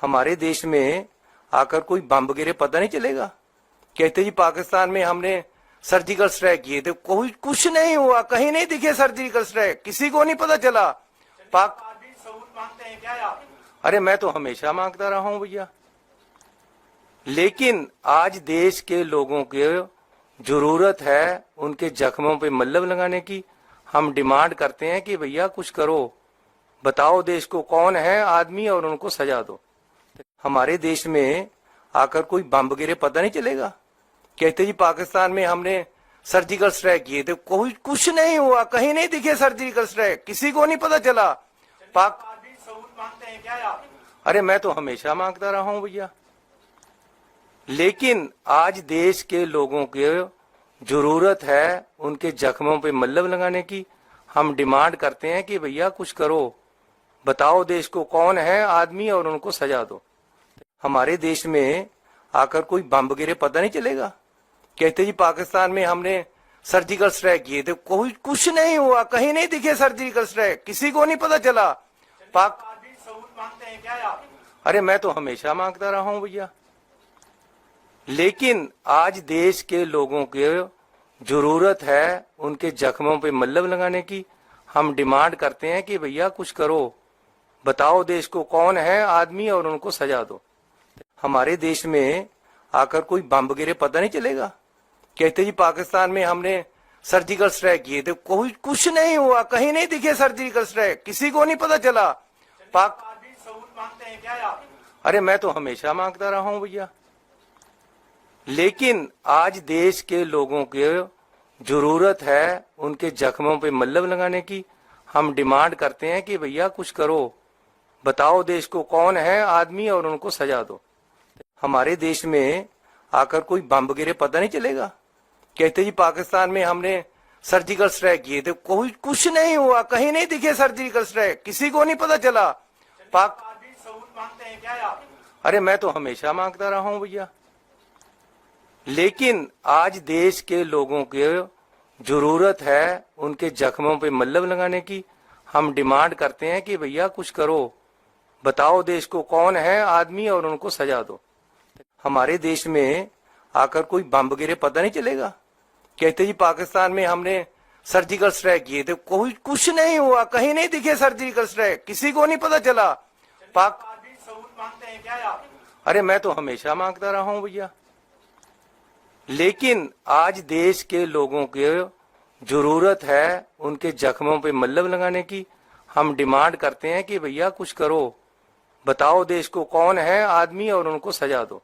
हमारे देश में आकर कोई बम गिरे पता नहीं चलेगा। कहते जी पाकिस्तान में हमने सर्जिकल स्ट्राइक किए थे, कोई कुछ नहीं हुआ, कहीं नहीं दिखे सर्जिकल स्ट्राइक, किसी को नहीं पता चला। पाक सबूत मांगते हैं क्या आप? अरे मैं तो हमेशा मांगता रहा हूं भैया, लेकिन आज देश के लोगों के जरूरत है उनके जख्मों पे मल्लम लगाने की। हम डिमांड करते हैं कि भैया कुछ करो, बताओ देश को कौन है आदमी और उनको सजा दो। हमारे देश में आकर कोई बम गिरे पता नहीं चलेगा। कहते जी पाकिस्तान में हमने सर्जिकल स्ट्राइक किए थे, कोई कुछ नहीं हुआ, कहीं नहीं दिखे सर्जिकल स्ट्राइक, किसी को नहीं पता चला। पाक सबूत मांगते हैं क्या आप? अरे मैं तो हमेशा मांगता रहा हूं भैया, लेकिन आज देश के लोगों के जरूरत है उनके जख्मों पे मल्लम लगाने की। हम डिमांड करते हैं कि भैया कुछ करो, बताओ देश को कौन है आदमी और उनको सजा दो। हमारे देश में आकर कोई बम गिरे पता नहीं चलेगा। कहते जी पाकिस्तान में हमने सर्जिकल स्ट्राइक किए थे, कोई कुछ नहीं हुआ, कहीं नहीं दिखे सर्जिकल स्ट्राइक, किसी को नहीं पता चला। पाक सबूत मांगते हैं क्या आप? अरे मैं तो हमेशा मांगता रहा हूं भैया, लेकिन आज देश के लोगों के जरूरत है उनके जख्मों पे मल्लम लगाने की। हम डिमांड करते हैं कि भैया कुछ करो, बताओ देश को कौन है आदमी और उनको सजा दो। हमारे देश में आकर कोई बम गिरे पता नहीं चलेगा। कहते जी पाकिस्तान में हमने सर्जिकल स्ट्राइक किए थे, कोई कुछ नहीं हुआ, कहीं नहीं दिखे सर्जिकल स्ट्राइक, किसी को नहीं पता चला। पाक सबूत मांगते हैं क्या आप? अरे मैं तो हमेशा मांगता रहा हूं भैया, लेकिन आज देश के लोगों के जरूरत है उनके जख्मों पे मल्लम लगाने की। हम डिमांड करते हैं कि भैया कुछ करो, बताओ देश को कौन है आदमी और उनको सजा दो। हमारे देश में आकर कोई बम गिरे पता नहीं चलेगा। कहते जी पाकिस्तान में हमने सर्जिकल स्ट्राइक किए थे, कोई कुछ नहीं हुआ, कहीं नहीं दिखे सर्जिकल स्ट्राइक, किसी को नहीं पता चला। पाक सबूत मांगते हैं क्या आप? अरे मैं तो हमेशा मांगता रहा हूं भैया, लेकिन आज देश के लोगों के जरूरत है उनके जख्मों पे मल्लम लगाने की। हम डिमांड करते हैं कि भैया कुछ करो, बताओ देश को कौन है आदमी और उनको सजा दो। हमारे देश में आकर कोई बम गिरे पता नहीं चलेगा। कहते जी पाकिस्तान में हमने सर्जिकल स्ट्राइक किए थे, कोई कुछ नहीं हुआ, कहीं नहीं दिखे सर्जिकल स्ट्राइक, किसी को नहीं पता चला। पाक सबूत मांगते हैं क्या आप? अरे मैं तो हमेशा मांगता रहा हूं भैया, लेकिन आज देश के लोगों के जरूरत है उनके जख्मों पे मल्लम लगाने की। हम डिमांड करते हैं कि भैया कुछ करो, बताओ देश को कौन है आदमी और उनको सजा दो।